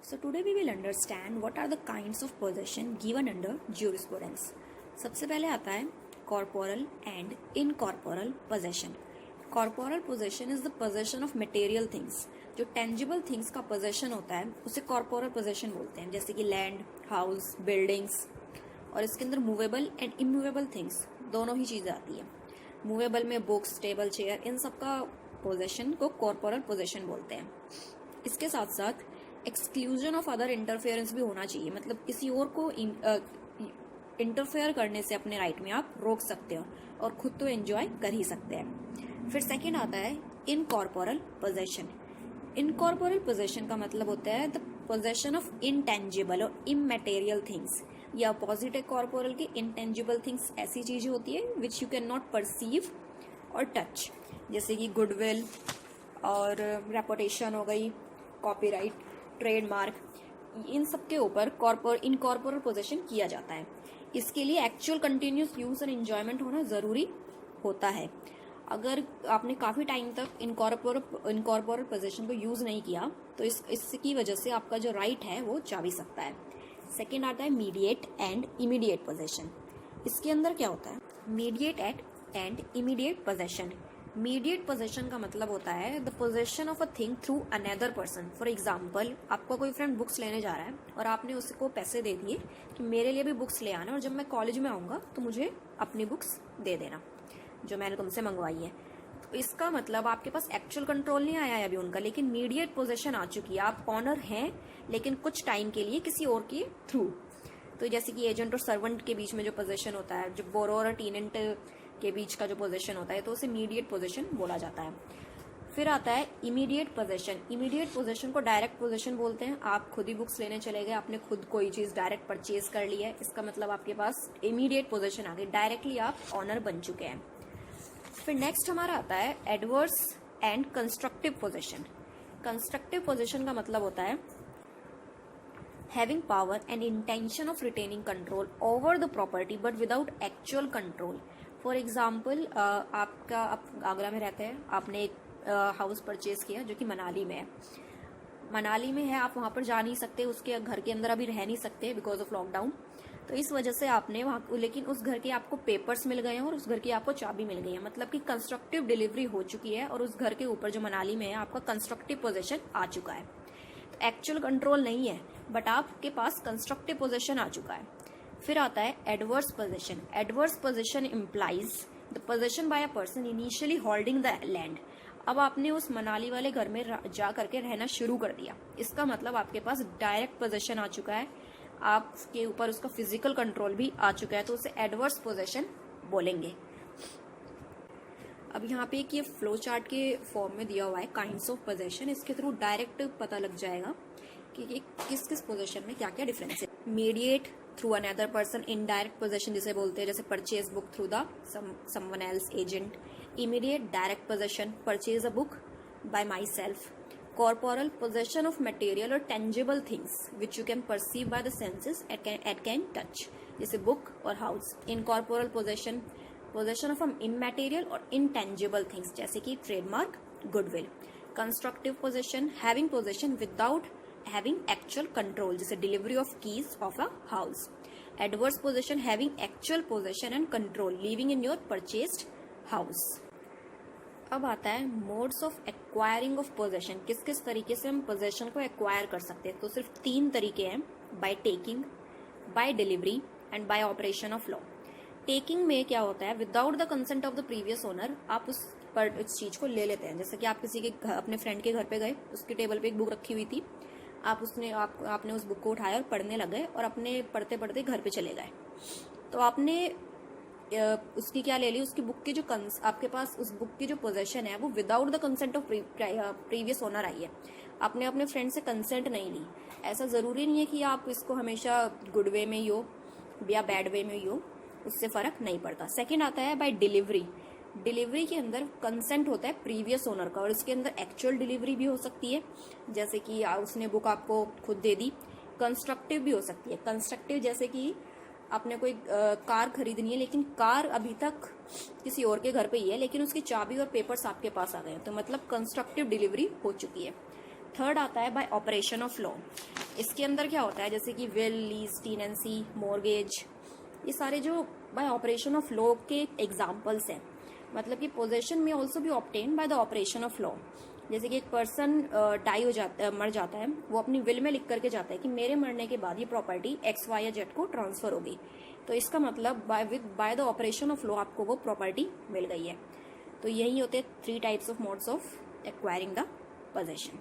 So today we will understand what are the kinds of possession given under jurisprudence. सबसे पहले आता है corporal and incorporeal possession. Corporal possession is the possession of material things. जो tangible things का possession होता है उसे corporal possession बोलते हैं, जैसे कि land, house, buildings. और इसके अंदर movable and immovable things दोनों ही चीज़ें आती है. Movable में books, table, chair, इन सब का possession को corporal possession बोलते हैं. इसके साथ साथ एक्सक्लूजन ऑफ अदर इंटरफेरेंस भी होना चाहिए, मतलब किसी और को इंटरफेयर करने से अपने राइट में आप रोक सकते हो और खुद तो एंजॉय कर ही सकते हैं. फिर सेकंड आता है इनकॉर्पोरल पोजेशन. इनकॉर्पोरल पोजेशन का मतलब होता है द पोजेशन ऑफ इनटेंजिबल और इमैटेरियल थिंग्स. या अपोजिट है कॉर्पोरल के. इनटेंजिबल थिंग्स ऐसी चीजें होती है विच यू कैन नॉट परसीव और टच, जैसे कि गुडविल और रेपुटेशन हो गई, कॉपीराइट, ट्रेडमार्क, इन सब के ऊपर इनकॉर्पोरल पोजेशन किया जाता है. इसके लिए एक्चुअल कंटिन्यूस यूज और एंजॉयमेंट होना जरूरी होता है. अगर आपने काफी टाइम तक इनकॉर्पोरल पोजेशन को यूज नहीं किया तो इसकी वजह से आपका जो राइट है वो जा भी सकता है. सेकेंड आता है मीडिएट एंड इमीडिएट पोजेशन. इसके अंदर क्या होता है? Mediate and immediate possession. Mediate possession का मतलब होता है the possession of a thing through another person. For example, आपका कोई फ्रेंड बुक्स लेने जा रहा है और आपने उसको पैसे दे दिए कि मेरे लिए भी बुक्स ले आना और जब मैं कॉलेज में आऊंगा तो मुझे अपनी बुक्स दे देना जो मैंने तुमसे मंगवाई है. तो इसका मतलब आपके पास एक्चुअल कंट्रोल नहीं आया है अभी उनका, लेकिन मीडिएट पोजेशन आ चुकी है. आप ऑनर हैं लेकिन कुछ टाइम के लिए किसी और के थ्रू. तो जैसे कि एजेंट और सर्वेंट के बीच में जो पोजेशन होता है, जो बोरोर और टेनेंट के बीच का जो पोजेशन होता है, तो उसे मीडिएट पोजेशन बोला जाता है. फिर आता है इमीडिएट पोजेशन. इमीडिएट पोजेशन को डायरेक्ट पोजेशन बोलते हैं. आप खुद ही बुक्स लेने चले गए, आपने खुद कोई चीज डायरेक्ट परचेज कर ली है, इसका मतलब आपके पास इमीडिएट पोजेशन आ गई, डायरेक्टली आप ऑनर बन चुके हैं. फिर नेक्स्ट हमारा आता है adverse and constructive possession. Constructive possession का मतलब होता है having power and intention of retaining control over the property but without actual control. For example, आपका आगरा में रहते हैं, आपने एक हाउस परचेज किया जो कि मनाली में है. मनाली में है, आप वहाँ पर जा नहीं सकते, उसके घर के अंदर अभी रह नहीं सकते बिकॉज ऑफ लॉकडाउन. तो इस वजह से आपने वहाँ, लेकिन उस घर के आपको पेपर्स मिल गए हैं और उस घर की आपको चाबी मिल गई है, मतलब कि कंस्ट्रक्टिव डिलीवरी हो चुकी है और उस घर के ऊपर जो मनाली में है आपका कंस्ट्रक्टिव पोजेशन आ चुका है. तो एक्चुअल कंट्रोल नहीं है बट आपके पास कंस्ट्रक्टिव पोजेशन आ चुका है. फिर आता है adverse possession. Adverse possession implies the possession by a person initially holding the land. अब आपने उस मनाली वाले घर में जा करके रहना शुरू कर दिया, इसका मतलब आपके पास डायरेक्ट पोजेशन आ चुका है, आपके ऊपर उसका फिजिकल कंट्रोल भी आ चुका है, तो उसे एडवर्स पोजेशन बोलेंगे. अब यहाँ पे एक ये फ्लो चार्ट के फॉर्म में दिया हुआ है काइंड्स ऑफ पोजेशन. इसके थ्रू डायरेक्ट पता लग जाएगा कि किस किस पोजेशन में क्या क्या डिफरेंस है. Mediate through another person, indirect possession जिसे बोलते हैं, जैसे purchase book through the someone else agent. Immediate direct possession, purchase a book by myself. Corporeal possession of material और tangible things which you can perceive by the senses at can touch, जैसे book और house. Incorporeal possession, possession of immaterial और intangible things जैसे कि trademark, goodwill. Constructive possession, having possession without having actual control, जैसे delivery of keys of a house. Adverse possession, having actual possession and control living in your purchased house. अब आता है modes of acquiring of possession. किस किस तरीके से हम possession को एक्वायर कर सकते हैं? तो सिर्फ 3 तरीके हैं, by taking, by delivery and by operation of law. Taking में क्या होता है? Without the consent of the previous owner आप उस चीज को ले लेते हैं. जैसे कि आप किसी के अपने फ्रेंड के घर पे गए, उसके टेबल पे एक बुक रखी हुई थी, आपने उस बुक को उठाया और पढ़ने लगे और अपने पढ़ते पढ़ते घर पे चले गए. तो आपने उसकी क्या ले ली? उसकी बुक की जो आपके पास उस बुक की जो पोजेशन है वो without the consent of previous owner आई है. आपने अपने फ्रेंड से कंसेंट नहीं ली. ऐसा जरूरी नहीं है कि आप इसको हमेशा गुड वे में ही हो या बैड वे में ही हो, उससे फर्क नहीं पड़ता. सेकेंड आता है बाय डिलीवरी. डिलीवरी के अंदर कंसेंट होता है प्रीवियस ओनर का और इसके अंदर एक्चुअल डिलीवरी भी हो सकती है, जैसे कि उसने बुक आपको खुद दे दी. कंस्ट्रक्टिव भी हो सकती है. कंस्ट्रक्टिव जैसे कि आपने कोई कार खरीदनी है लेकिन कार अभी तक किसी और के घर पे ही है, लेकिन उसकी चाबी और पेपर्स आपके पास आ गए, तो मतलब कंस्ट्रक्टिव डिलीवरी हो चुकी है. थर्ड आता है बाय ऑपरेशन ऑफ लॉ. इसके अंदर क्या होता है, जैसे कि विल, लीज, टीनेंसी, मॉर्गेज, ये सारे जो बाय ऑपरेशन ऑफ लॉ के एग्जाम्पल्स हैं। मतलब कि पोजेशन में ऑल्सो भी obtain by the operation of law. जैसे कि एक पर्सन मर जाता है, वो अपनी विल में लिख करके जाता है कि मेरे मरने के बाद ये प्रॉपर्टी एक्स, वाई या जेड को ट्रांसफर होगी। तो इसका मतलब by the operation of law आपको वो प्रॉपर्टी मिल गई है। तो यही होते हैं 3 types of modes of acquiring the possession.